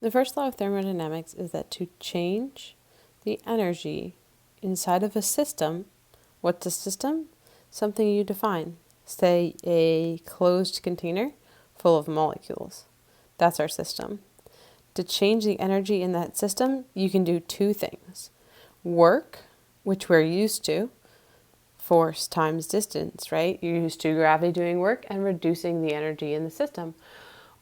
The first law of thermodynamics is that to change the energy inside of a system, what's a system? Something you define. Say a closed container full of molecules. That's our system. To change the energy in that system, you can do two things. Work, which we're used to, force times distance, right? You're used to gravity doing work and reducing the energy in the system.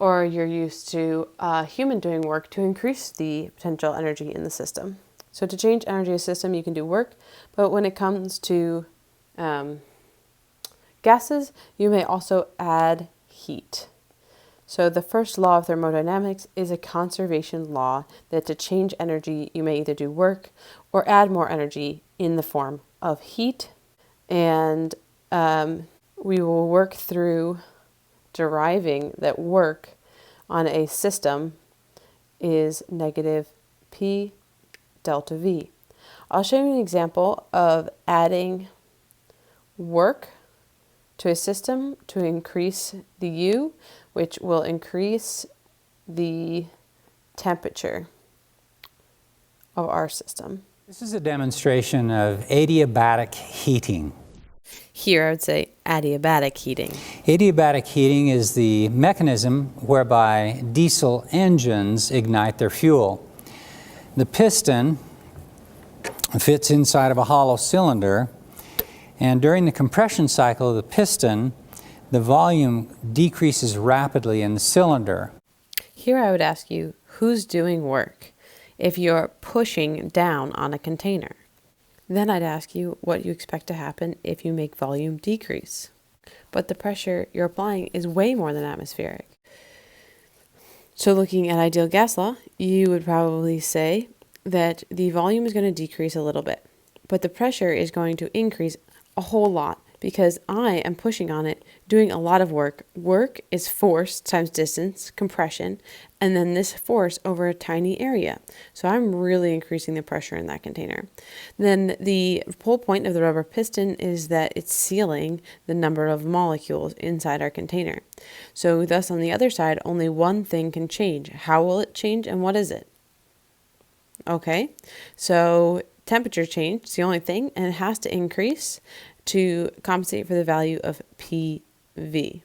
Or you're used to a human doing work to increase the potential energy in the system. So to change energy in a system, you can do work, but when it comes to gases, you may also add heat. So the first law of thermodynamics is a conservation law that to change energy, you may either do work or add more energy in the form of heat. And we will work through deriving that work on a system is negative P delta V. I'll show you an example of adding work to a system to increase the U, which will increase the temperature of our system. This is a demonstration of adiabatic heating. Here I would say adiabatic heating. Adiabatic heating is the mechanism whereby diesel engines ignite their fuel. The piston fits inside of a hollow cylinder, and during the compression cycle of the piston, the volume decreases rapidly in the cylinder. Here I would ask you, who's doing work if you're pushing down on a container? Then I'd ask you what you expect to happen if you make volume decrease. But the pressure you're applying is way more than atmospheric. So looking at ideal gas law, you would probably say that the volume is going to decrease a little bit, but the pressure is going to increase a whole lot because I am pushing on it, doing a lot of work. Work is force times distance, compression, and then this force over a tiny area. So I'm really increasing the pressure in that container. Then the whole point of the rubber piston is that it's sealing the number of molecules inside our container. So thus on the other side, only one thing can change. How will it change and what is it? Okay, so temperature change is the only thing, and it has to increase to compensate for the value of PV.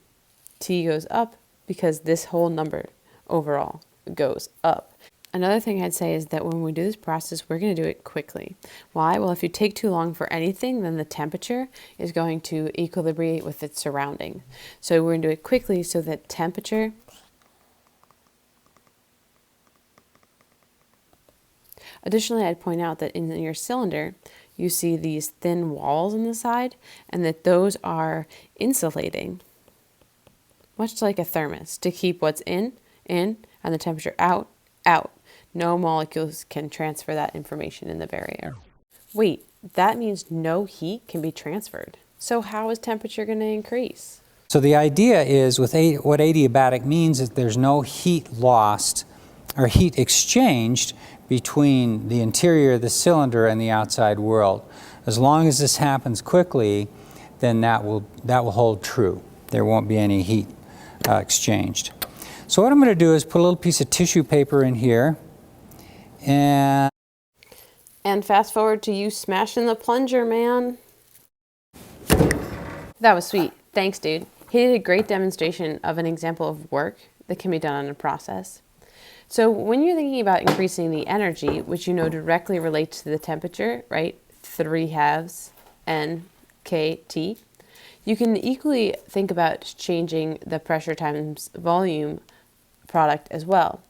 T goes up because this whole number overall goes up. Another thing I'd say is that when we do this process, we're going to do it quickly. Why? Well, if you take too long for anything, then the temperature is going to equilibrate with its surrounding. So we're going to do it quickly so that temperature Additionally, I'd point out that in your cylinder, you see these thin walls on the side, and that those are insulating, much like a thermos, to keep what's in, and the temperature out, out. No molecules can transfer that information in the barrier. Wait, that means no heat can be transferred. So how is temperature going to increase? So the idea is what adiabatic means is there's no heat lost or heat exchanged between the interior of the cylinder and the outside world. As long as this happens quickly, then that will hold true. There won't be any heat exchanged. So what I'm going to do is put a little piece of tissue paper in here, and fast forward to you smashing the plunger, man. That was sweet. Thanks, dude. He did a great demonstration of an example of work that can be done on a process. So when you're thinking about increasing the energy, which you know directly relates to the temperature, right? 3/2 NKT, you can equally think about changing the pressure times volume product as well.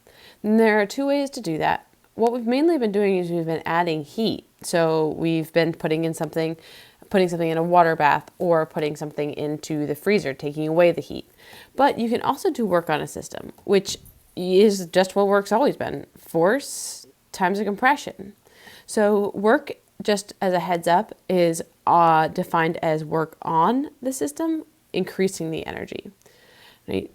And there are two ways to do that. What we've mainly been doing is we've been adding heat. So we've been putting something in a water bath or putting something into the freezer, taking away the heat. But you can also do work on a system, which is just what work's always been, force times a compression. So work, just as a heads up, is defined as work on the system, increasing the energy, right?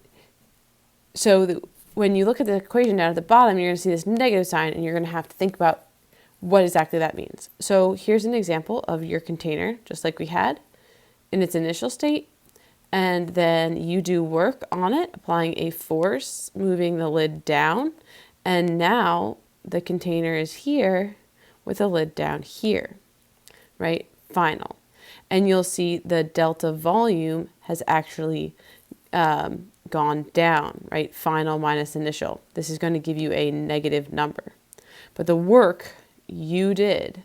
So when you look at the equation down at the bottom, you're going to see this negative sign, and you're going to have to think about what exactly that means. So here's an example of your container, just like we had, in its initial state. And then you do work on it, applying a force, moving the lid down, And now the container is here with a lid down here, right? Final. And you'll see the delta volume has actually gone down, right? Final minus initial. This is going to give you a negative number. But the work you did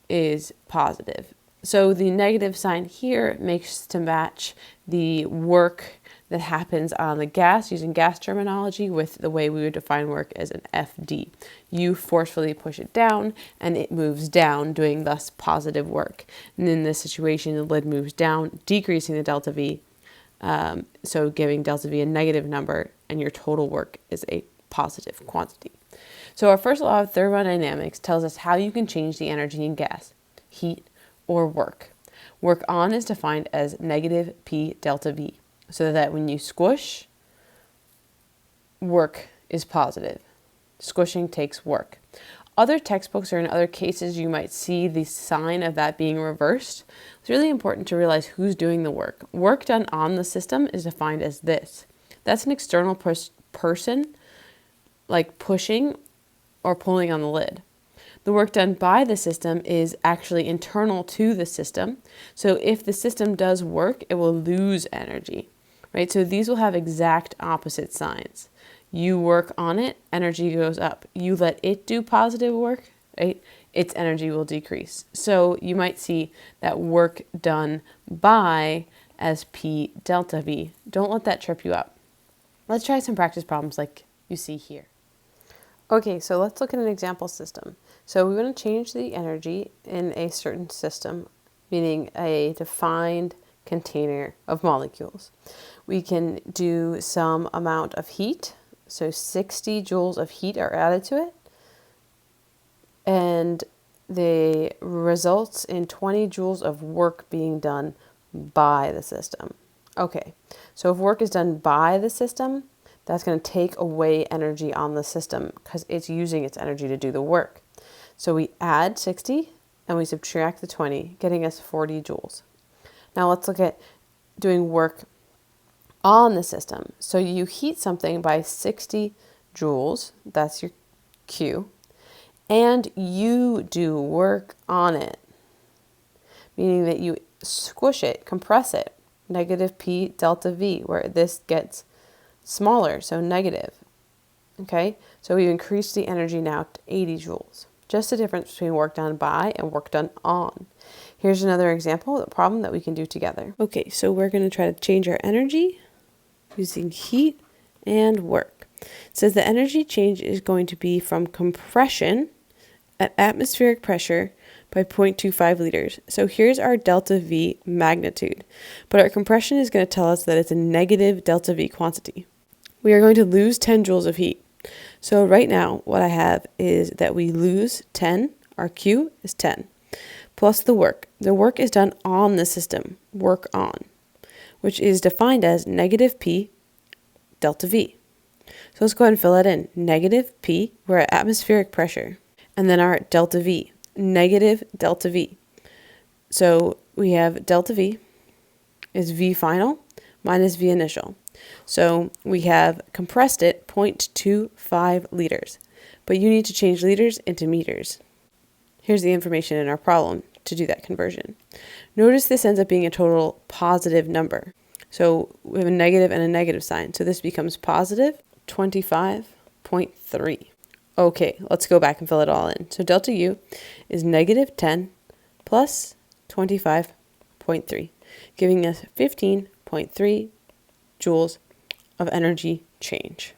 is positive. So the negative sign here makes to match the work that happens on the gas, using gas terminology, with the way we would define work as an FD. You forcefully push it down and it moves down, doing thus positive work. And in this situation, the lid moves down, decreasing the delta V, so giving delta V a negative number, and your total work is a positive quantity. So our first law of thermodynamics tells us how you can change the energy in gas, heat, or work. Work on is defined as negative P delta V, so that when you squish, work is positive. Squishing takes work. Other textbooks or in other cases, you might see the sign of that being reversed. It's really important to realize who's doing the work. Work done on the system is defined as this. That's an external person, like pushing or pulling on the lid. The work done by the system is actually internal to the system. So if the system does work, it will lose energy, right? So these will have exact opposite signs. You work on it, energy goes up. You let it do positive work, right? Its energy will decrease. So you might see that work done by as P delta V. Don't let that trip you up. Let's try some practice problems like you see here. Okay, so let's look at an example system. So we want to change the energy in a certain system, meaning a defined container of molecules. We can do some amount of heat. So 60 joules of heat are added to it. And the results in 20 joules of work being done by the system. Okay, so if work is done by the system, that's going to take away energy on the system because it's using its energy to do the work. So we add 60 and we subtract the 20, getting us 40 joules. Now let's look at doing work on the system. So you heat something by 60 joules, that's your Q, and you do work on it, meaning that you squish it, compress it, negative P delta V, where this gets smaller, so negative. Okay, so we've increased the energy now to 80 joules. Just the difference between work done by and work done on. Here's another example of the problem that we can do together. Okay, so we're going to try to change our energy using heat and work. It says the energy change is going to be from compression at atmospheric pressure by 0.25 liters. So here's our delta V magnitude, but our compression is going to tell us that it's a negative delta V quantity. We are going to lose 10 joules of heat. So right now, what I have is that we lose 10, our Q is 10, plus the work. The work is done on the system, work on, which is defined as negative P delta V. So let's go ahead and fill that in. Negative P, we're at atmospheric pressure, and then our delta V, negative delta V. So we have delta V is V final minus V initial. So we have compressed it 0.25 liters, but you need to change liters into meters. Here's the information in our problem to do that conversion. Notice this ends up being a total positive number. So we have a negative and a negative sign. So this becomes positive 25.3. Okay, let's go back and fill it all in. So delta U is negative 10 plus 25.3, giving us 15.3 joules of energy change.